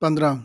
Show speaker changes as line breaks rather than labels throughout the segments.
15।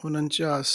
49।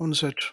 59।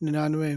99।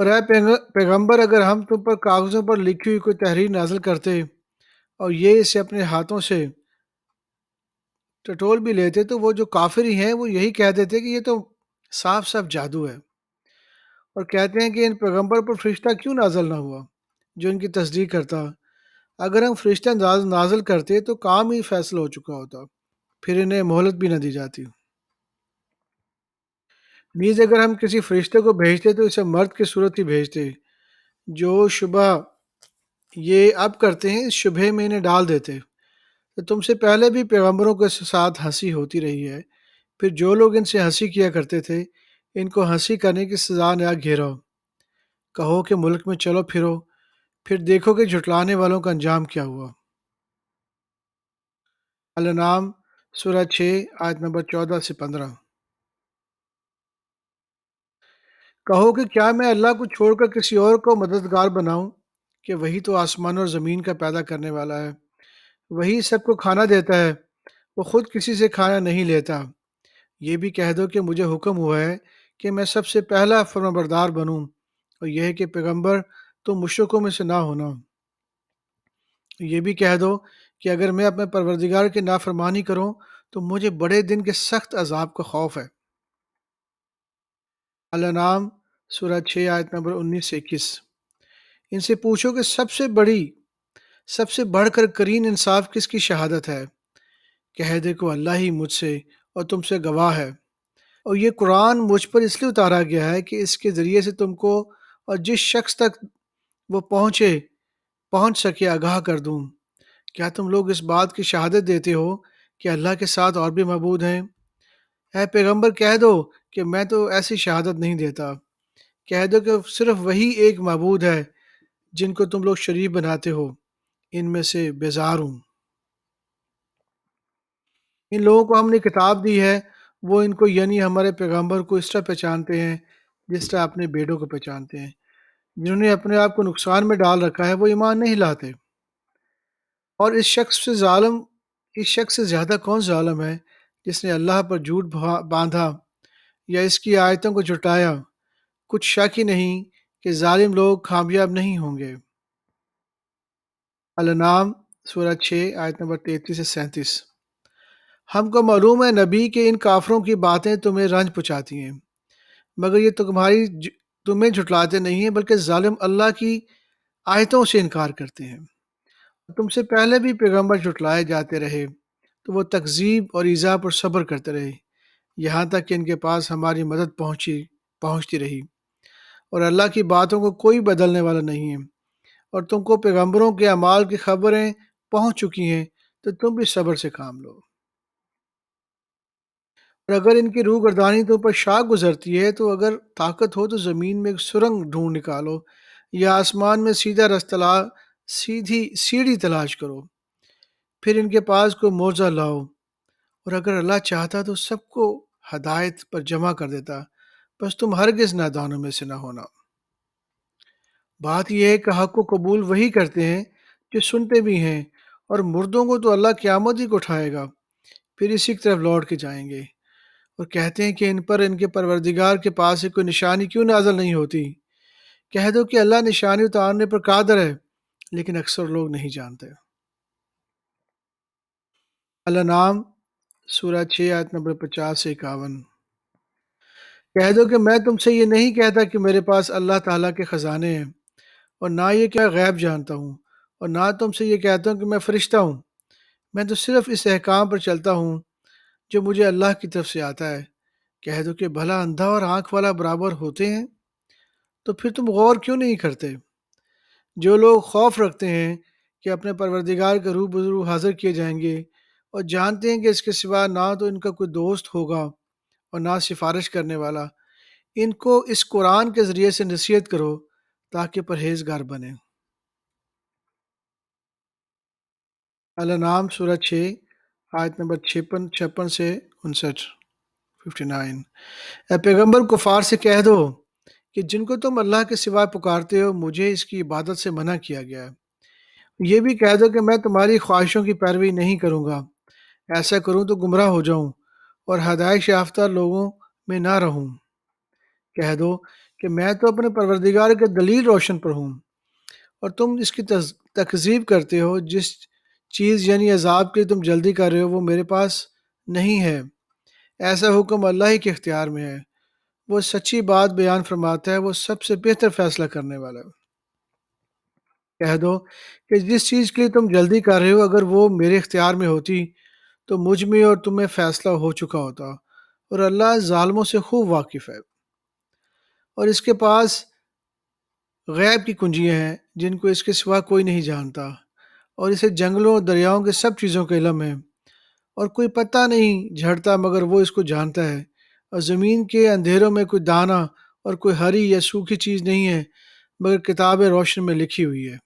اور اے پیغمبر، اگر ہم تم پر کاغذوں پر لکھی ہوئی کوئی تحریر نازل کرتے اور یہ اسے اپنے ہاتھوں سے ٹٹول بھی لیتے تو وہ جو کافر ہی ہیں وہ یہی کہہ دیتے کہ یہ تو صاف صاف جادو ہے، اور کہتے ہیں کہ ان پیغمبر پر فرشتہ کیوں نازل نہ ہوا جو ان کی تصدیق کرتا۔ اگر ہم فرشتہ نازل کرتے تو کام ہی فیصلہ ہو چکا ہوتا، پھر انہیں مہلت بھی نہ دی جاتی۔ نیز اگر ہم کسی فرشتے کو بھیجتے تو اسے مرد کی صورت ہی بھیجتے، جو شبہ یہ اب کرتے ہیں اس شبہ میں انہیں ڈال دیتے۔ تو تم سے پہلے بھی پیغمبروں کے ساتھ ہنسی ہوتی رہی ہے، پھر جو لوگ ان سے ہنسی کیا کرتے تھے ان کو ہنسی کرنے کی سزا نے آ گھیرا۔ کہو کہ ملک میں چلو پھرو، پھر دیکھو کہ جھٹلانے والوں کا انجام کیا ہوا۔ الانعام سورہ 6 آیت نمبر 14 سے 15۔ کہو کہ کیا میں اللہ کو چھوڑ کر کسی اور کو مددگار بناؤں کہ وہی تو آسمان اور زمین کا پیدا کرنے والا ہے، وہی سب کو کھانا دیتا ہے، وہ خود کسی سے کھانا نہیں لیتا۔ یہ بھی کہہ دو کہ مجھے حکم ہوا ہے کہ میں سب سے پہلا فرمانبردار بنوں، اور یہ ہے کہ پیغمبر تو مشرکوں میں سے نہ ہونا۔ یہ بھی کہہ دو کہ اگر میں اپنے پروردگار کی نافرمانی کروں تو مجھے بڑے دن کے سخت عذاب کا خوف ہے۔ الانعام سورہ 6 آیت نمبر 19 سے 21۔ ان سے پوچھو کہ سب سے بڑھ کر کرین انصاف کس کی شہادت ہے؟ کہہ دے کو اللہ ہی مجھ سے اور تم سے گواہ ہے، اور یہ قرآن مجھ پر اس لیے اتارا گیا ہے کہ اس کے ذریعے سے تم کو اور جس شخص تک وہ پہنچ سکے آگاہ کر دوں۔ کیا تم لوگ اس بات کی شہادت دیتے ہو کہ اللہ کے ساتھ اور بھی معبود ہیں؟ اے پیغمبر کہہ دو کہ میں تو ایسی شہادت نہیں دیتا، کہہ دو کہ صرف وہی ایک معبود ہے جن کو تم لوگ شریک بناتے ہو، ان میں سے بیزار ہوں۔ ان لوگوں کو ہم نے کتاب دی ہے، وہ ان کو یعنی ہمارے پیغمبر کو اس طرح پہچانتے ہیں جس طرح اپنے بیٹوں کو پہچانتے ہیں۔ جنہوں نے اپنے آپ کو نقصان میں ڈال رکھا ہے وہ ایمان نہیں لاتے۔ اور اس شخص سے زیادہ کون ظالم ہے جس نے اللہ پر جھوٹ باندھا یا اس کی آیتوں کو جھٹلایا؟ کچھ شک ہی نہیں کہ ظالم لوگ کامیاب نہیں ہوں گے۔ الانعام سورہ 6 آیت نمبر 33 سے 37۔ ہم کو معلوم ہے نبی کہ ان کافروں کی باتیں تمہیں رنج پہنچاتی ہیں، مگر یہ تمہیں جھٹلاتے نہیں ہیں بلکہ ظالم اللہ کی آیتوں سے انکار کرتے ہیں۔ تم سے پہلے بھی پیغمبر جھٹلائے جاتے رہے تو وہ تکذیب اور ایذا پر صبر کرتے رہے، یہاں تک کہ ان کے پاس ہماری مدد پہنچتی رہی، اور اللہ کی باتوں کو کوئی بدلنے والا نہیں ہے، اور تم کو پیغمبروں کے اعمال کی خبریں پہنچ چکی ہیں تو تم بھی صبر سے کام لو۔ اور اگر ان کی روح گردانی تم پر شاک گزرتی ہے تو اگر طاقت ہو تو زمین میں ایک سرنگ ڈھونڈ نکالو یا آسمان میں سیدھی سیڑھی تلاش کرو، پھر ان کے پاس کوئی معجزہ لاؤ، اور اگر اللہ چاہتا تو سب کو ہدایت پر جمع کر دیتا، بس تم ہرگز نادانوں میں سے نہ ہونا۔ بات یہ ہے کہ حق کو قبول وہی کرتے ہیں جو سنتے بھی ہیں، اور مردوں کو تو اللہ قیامت ہی کو اٹھائے گا، پھر اسی کی طرف لوٹ کے جائیں گے۔ اور کہتے ہیں کہ ان پر ان کے پروردگار کے پاس سے کوئی نشانی کیوں نازل نہیں ہوتی؟ کہہ دو کہ اللہ نشانی اتارنے پر قادر ہے، لیکن اکثر لوگ نہیں جانتے۔ الانعام سورہ 6 آیت نمبر 50 سے 51۔ کہہ دو کہ میں تم سے یہ نہیں کہتا کہ میرے پاس اللہ تعالیٰ کے خزانے ہیں، اور نہ یہ کہ غیب جانتا ہوں، اور نہ تم سے یہ کہتا ہوں کہ میں فرشتہ ہوں۔ میں تو صرف اس احکام پر چلتا ہوں جو مجھے اللہ کی طرف سے آتا ہے۔ کہہ دو کہ بھلا اندھا اور آنکھ والا برابر ہوتے ہیں؟ تو پھر تم غور کیوں نہیں کرتے؟ جو لوگ خوف رکھتے ہیں کہ اپنے پروردگار کے روبرو حاضر کیے جائیں گے، اور جانتے ہیں کہ اس کے سوا نہ تو ان کا کوئی دوست ہوگا اور نہ سفارش کرنے والا، ان کو اس قرآن کے ذریعے سے نصیحت کرو تاکہ پرہیزگار بنیں۔ الانعام سورہ 6 آیت نمبر 56 سے 59۔ اے پیغمبر کفار سے کہہ دو کہ جن کو تم اللہ کے سوا پکارتے ہو مجھے اس کی عبادت سے منع کیا گیا ہے۔ یہ بھی کہہ دو کہ میں تمہاری خواہشوں کی پیروی نہیں کروں گا، ایسا کروں تو گمراہ ہو جاؤں اور ہدایت یافتہ لوگوں میں نہ رہوں۔ کہہ دو کہ میں تو اپنے پروردگار کے دلیل روشن پر ہوں، اور تم اس کی تکذیب کرتے ہو۔ جس چیز یعنی عذاب کے لیے تم جلدی کر رہے ہو وہ میرے پاس نہیں ہے، ایسا حکم اللہ ہی کے اختیار میں ہے۔ وہ سچی بات بیان فرماتا ہے، وہ سب سے بہتر فیصلہ کرنے والا ہے۔ کہہ دو کہ جس چیز کے لیے تم جلدی کر رہے ہو اگر وہ میرے اختیار میں ہوتی تو مجھ میں اور تمہیں فیصلہ ہو چکا ہوتا، اور اللہ ظالموں سے خوب واقف ہے۔ اور اس کے پاس غیب کی کنجیاں ہیں جن کو اس کے سوا کوئی نہیں جانتا، اور اسے جنگلوں اور دریاؤں کے سب چیزوں کا علم ہے، اور کوئی پتہ نہیں جھڑتا مگر وہ اس کو جانتا ہے، اور زمین کے اندھیروں میں کوئی دانہ اور کوئی ہری یا سوکھی چیز نہیں ہے مگر کتاب روشن میں لکھی ہوئی ہے۔